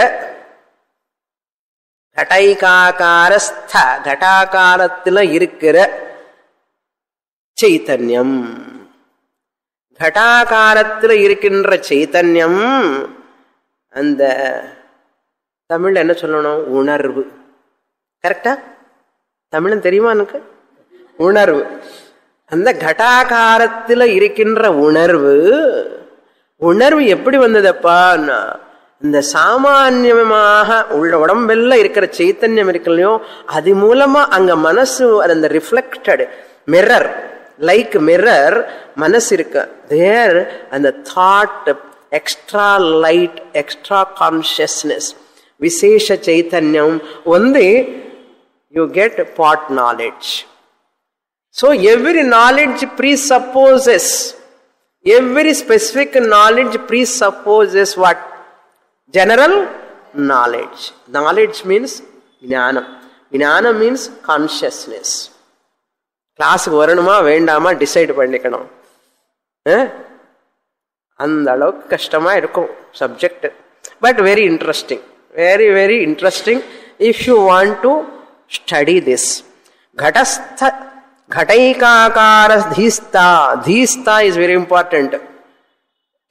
கட்டைகாகாரஸ்த கட்டாகாரத்துல இருக்கிற சைத்தன்யம். கட்டாகாரத்துல இருக்கின்ற சைத்தன்யம் அந்த தமிழ்ல என்ன சொல்லணும்? உணர்வு. கரெக்டா? தமிழ் தெரியுமா எனக்கு? உணர்வு. அந்த கட்டாகாரத்தில் இருக்கின்ற உணர்வு எப்படி வந்ததப்பா? இந்த சாமான்யமாக உள்ள உடம்பெல்லாம் இருக்கிற சைத்தன்யம் இருக்கலையோ, அது மூலமா அங்க மனசு அந்த ரிஃப்ளெக்டட் மிரர், லைக் மிரர் மனசு இருக்கு. தேர் அந்த thought, extra light, extra consciousness, விசேஷ சைத்தன்யம் வந்து you get part knowledge. So every knowledge presupposes, every specific knowledge presupposes what? General knowledge. Knowledge means jnanam. Jnanam means consciousness. கிளாஸுக்கு வரணுமா வேண்டாமா டிசைட் பண்ணிக்கணும். அந்த அளவுக்கு கஷ்டமா இருக்கும் subject. But very interesting, very very interesting if you want to study this. Ghatastha Ghataikakara Dhista. Dhista is very important.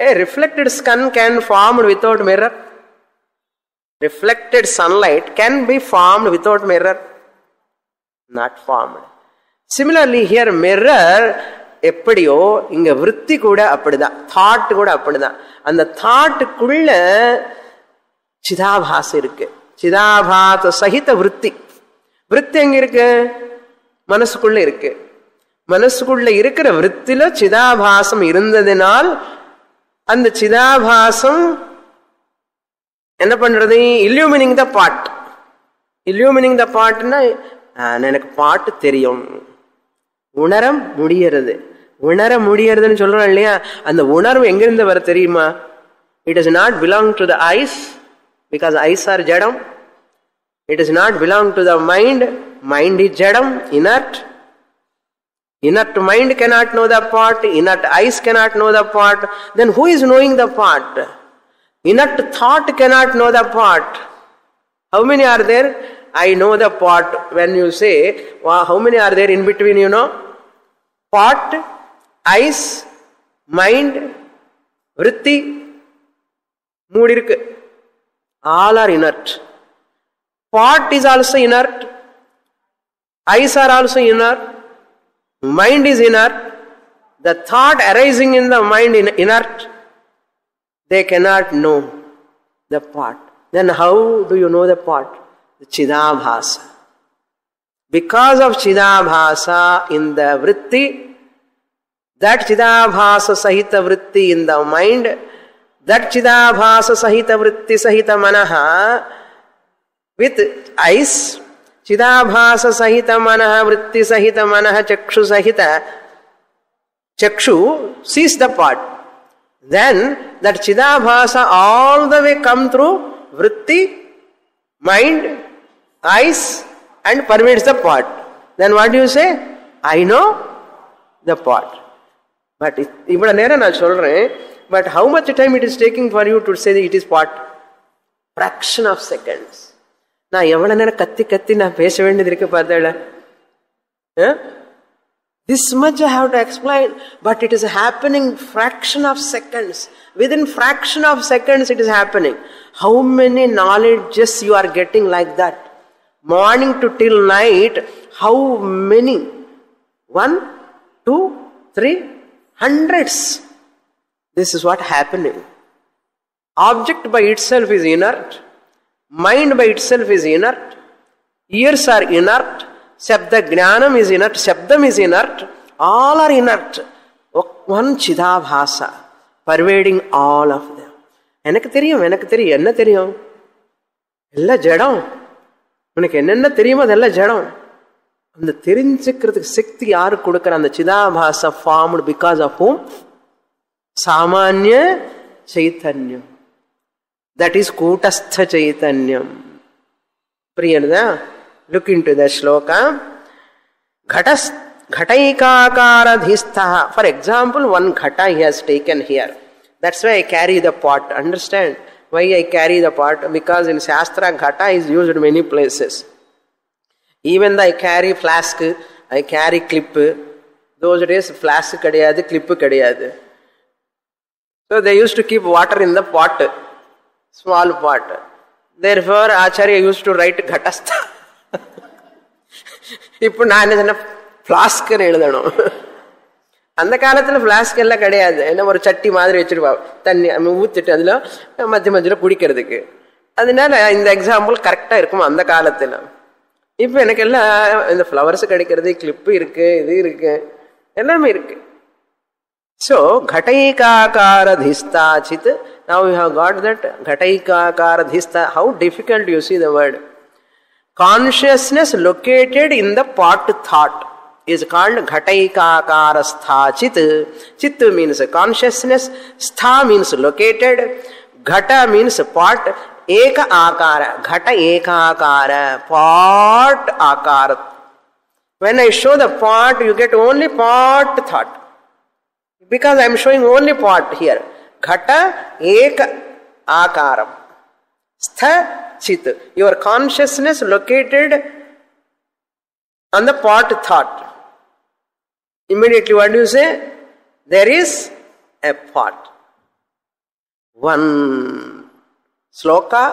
A reflected sun can form without mirror. Reflected sunlight can be formed without mirror. Not formed. Similarly here mirror எப்படியோ இங்க விருத்தி கூட அப்படிதான், thought கூட அப்படிதான். அந்த தாட்டுக்குள்ள சிதாபாச இருக்கு. சிதாபாச சகித விருத்தி. விருத்தி எங்க இருக்கு? மனசுக்குள்ள இருக்கு. மனசுக்குள்ள இருக்கிற விருத்தில சிதாபாசம் இருந்ததினால் அந்த சிதாபாசம் என்ன பண்றது? இல்லுமினிங் த பாட். இல்லுமினிங் த பாட்னா எனக்கு பாட்டு தெரியும், உணர முடியறது. உணர முடியறதுன்னு சொல்றோம் இல்லையா? அந்த உணர்வு எங்கிருந்து வர தெரியுமா? It does not belong to the eyes because eyes are jadam. It does not belong to the mind. Mind is jadam, inert. Inert mind cannot know the part. Inert eyes cannot know the part. Then who is knowing the part? Inert thought cannot know the part. How many are there? I know the part. When you say, wow, how many are there in between, you know? Part eyes, mind, விருத்தி, மூடி இருக்கு. All are inert. Pot is also inert. Eyes are also inert. Mind is inert. The thought arising in the mind is inert. They cannot know the pot. Then how do you know the pot? The Chidabhasa. Because of Chidabhasa in the vritti, that Chidabhasa sahita vritti in the mind, that Chidabhasa sahita vritti sahita manaha, with eyes, Chidabhasa sahita manaha vritti sahita manaha chakshu sahita, chakshu sees the pot. Then that Chidabhasa all the way come through vritti, mind, eyes, and permeates the pot. Then what do you say? I know the pot. But ivada nera na solren, but how much time it is taking for you to say that it is pot? Fraction of seconds. Na evada nera katti na pesa vendidrikku paadala. This much I have to explain, but it is happening fraction of seconds. Within fraction of seconds it is happening. How many knowledges you are getting like that? Morning to till night, how many? 1, 2, 3, hundreds. This is what happening. Object by itself is inert. Mind by itself is inert. Ears are inert. Shabda Jnanam is inert. Shabdam is inert. All are inert. One Chidabhasa pervading all of them. எனக்கு தெரியும் என்ன தெரியும்? எல்லாம் ஜடம். உனக்கு என்னென்ன தெரியுமோ அதெல்லாம் ஜடம். அந்த தெரிஞ்சுக்கிறதுக்கு சக்தி யாரு கொடுக்கிற? அந்த Chidabhasa formed because of whom? Samanya Chaitanyam. That is Kutastha Chaitanyam. Priyanada, look into the shloka. Ghataikakaradhistha. For example, one ghata he has taken here. That's why I carry the pot. Understand why I carry the pot? Because in Shastra, ghata is used in many places. Even though I carry flask, I carry clip. Those days, flask kadiyadu, clip kadiyadu. So they used to keep water in the pot, small pot. Therefore, Acharya used to write ghatastha. இப்போ நான் என்ன ஃப்ளாஸ்க்னு எழுதணும். அந்த காலத்தில் flask எல்லாம் கிடையாது. என்ன ஒரு சட்டி மாதிரி வச்சுருப்பா, தண்ணி ஊற்றிட்டு அதில் மத்தியில் குடிக்கிறதுக்கு. அதனால இந்த எக்ஸாம்பிள் கரெக்டாக இருக்கும் அந்த காலத்தில். இப்போ எனக்கு எல்லாம் இந்த ஃப்ளவர்ஸ் கிடைக்கிறது, கிளிப்பு இருக்கு, இது இருக்கு, எல்லாமே இருக்கு. So, Ghataikakaradhista chit. Now you have got that Ghataikakaradhista. How difficult you see the word. Consciousness located in the pot thought is called Ghataikakarastha chit. Chit means consciousness, stha means located, Ghata means pot, Eka akara, Ghata eka akara, pot akara. When I show the pot, you get only pot thought. Because I am showing only pot here. Ghata eka akaram. Stha chit. Your consciousness located on the pot thought. Immediately what do you say? There is a pot. One sloka,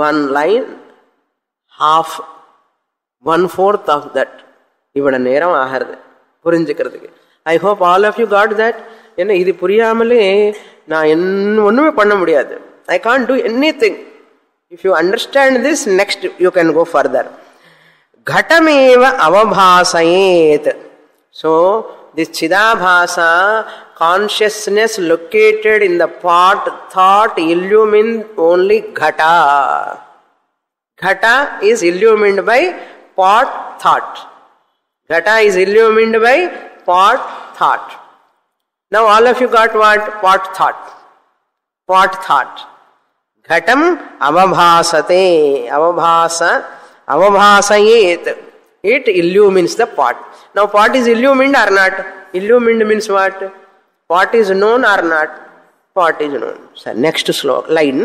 one line, half, 1/4 of that. Ivada neram aharadu. புரிஞ்சுக்கிறதுக்கு. I hope all of you got that. என்ன இது புரியாமலே நான் ஒண்ணுமே பண்ண முடியாது. I can't do anything. If you understand this, next you can go further. Ghatameva avabhasayet. So, this Chidabhasa, consciousness located in the pot thought, illumine only Ghata. Ghata is illumined by pot thought. Ghata is illumined by pot thought. Now all of you got what? Pot thought. Pot thought. Ghatam avabhasate. Avabhasayet. It illumines the pot. Now pot is illumined or not? Illumined means what? Pot is known or not? Pot is known. So next line.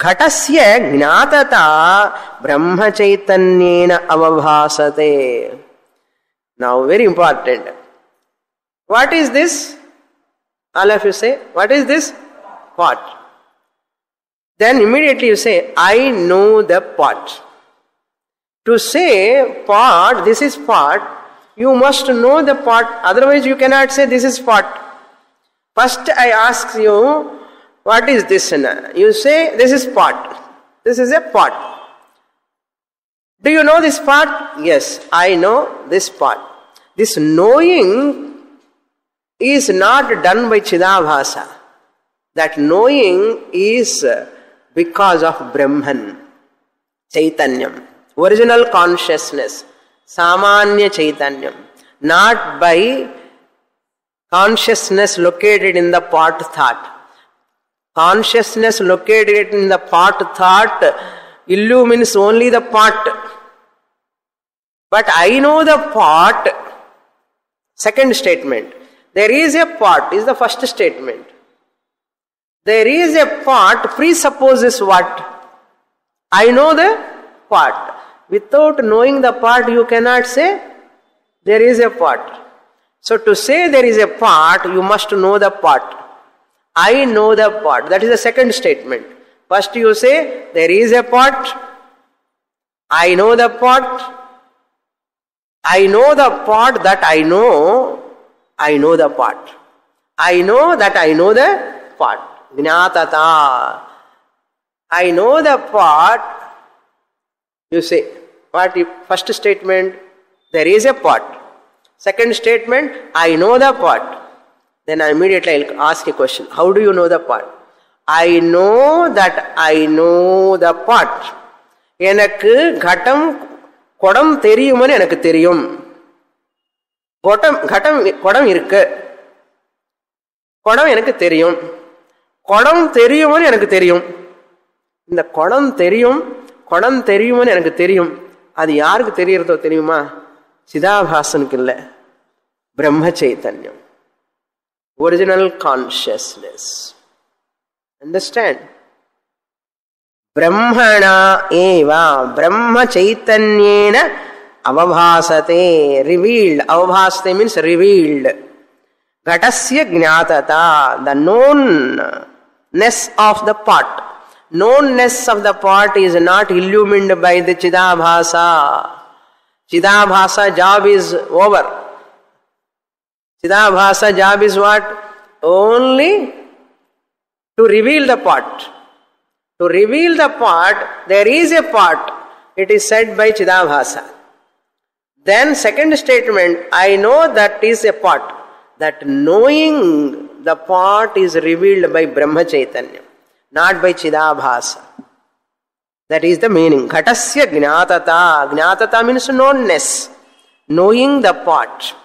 Ghatasya gnatata brahma chaitanyena avabhasate. Now very important. What is this? All of you say, what is this? Pot. Then immediately you say, I know the pot. To say pot, this is pot, you must know the pot, otherwise you cannot say this is pot. First I ask you, what is this? You say, this is pot. This is a pot. Do you know this pot? Yes, I know this pot. This knowing is not done by Chidabhasa. That knowing is because of Brahman, Chaitanyam, original consciousness, Samanya Chaitanyam, not by consciousness located in the pot thought. Consciousness located in the pot thought illumines only the pot. But I know the pot, second statement. There is a pot is the first statement. There is a pot presupposes what? I know the pot. Without knowing the pot, you cannot say there is a pot. So to say there is a pot, you must know the pot. I know the pot. That is the second statement. First you say there is a pot. I know the pot. I know the pot that I know the pot. I know that I know the pot. Jnatata. I know the pot. You say, what? First statement, there is a pot. Second statement, I know the pot. Then immediately I'll ask a question. How do you know the pot? I know that I know the pot. எனக்கு கடம் குடம் தெரியும்னு எனக்கு தெரியும். குடம் இருக்கு. குடம் எனக்கு தெரியும். குடம் தெரியும்னு எனக்கு தெரியும். இந்த குடம் தெரியும்னு எனக்கு தெரியும். அது யாருக்கு தெரியறதோ தெரியுமா? சிதாபாசனுக்கு இல்ல, பிரம்ம சைத்தன்யம், original consciousness. Understand? Brahmana eva Brahma Chaitanyena avabhasate, revealed. Avabhasate means revealed. Ghatasya jnatata, the knownness of the pot. Knownness of the pot is not illumined by the Chidabhasa. Chidabhasa job is over. Chidabhasa job is what? Only to reveal the pot. To reveal the pot, there is a pot. It is said by Chidabhasa. Then second statement, I know that is a pot. That knowing the pot is revealed by Brahma Chaitanya, not by Chidabhasa. That is the meaning. Ghatasya jnatata. Jnatata means knownness. Knowing the pot.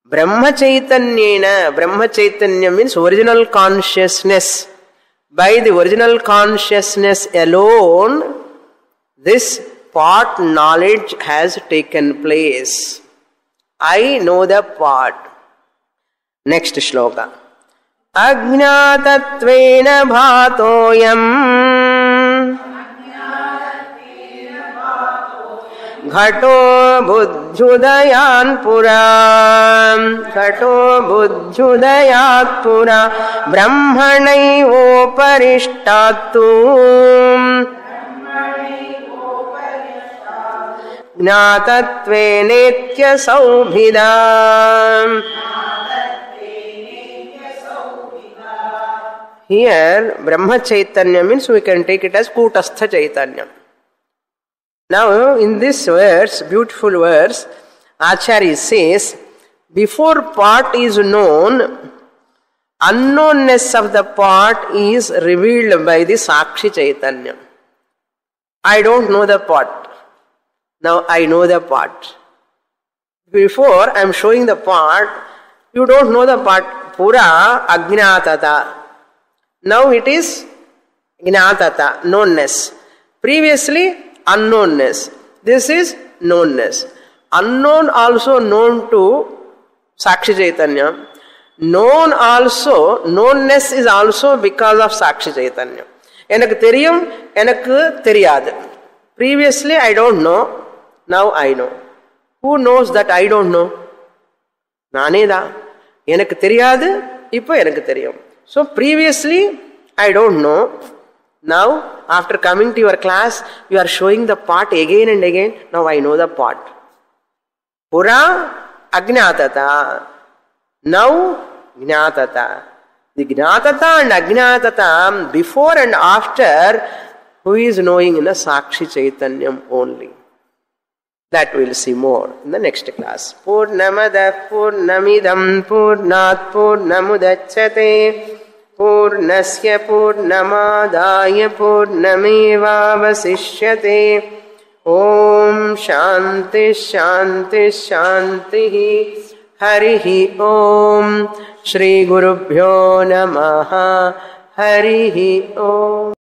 Brahma Chaitanyena. Brahma Chaitanya means original consciousness. By the original consciousness alone, this pot knowledge has taken place. I know the pot. Next shloka. Ajñātatvena bhātoyam ghato buddhyudayān pura brahmanaivoparishtātu jñātatvenetya saubhidam. Here Brahma Chaitanya means we can take it as Kutastha Chaitanya. Now in this verse, beautiful verse, Acharya says, before pot is known, unknownness of the pot is revealed by the Sakshi Chaitanya. I don't know the pot. Now I know the pot. Before I am showing the pot, you don't know the pot. Pura ajñātata. Now it is jnatata, knownness. Previously, unknownness. This is knownness. Unknown also known to Sakshi Chaitanya. Known also, knownness is also because of Sakshi Chaitanya. Enakku theriyum, enakku theriyadu. Previously I don't know, now I know. Who knows that I don't know? Naneda. எனக்கு தெரியாது, இப்போ எனக்கு தெரியும். So previously I don't know. Now after coming to your class you are showing the part again and again. Now I know the part. Pura ajnatata, now jnatata. The jnatata and ajnatata, before and after, who is knowing in a Sakshi Chaitanyam only. That we'll see more in the next class. Purnamada Purnamidam Purnat Purnamudachyate Purnasya Purnamadaya Purnamevavasishyate. Om Shanti Shanti Shanti. Harihi Om. Shri Gurubhyo Namaha. Harihi Om.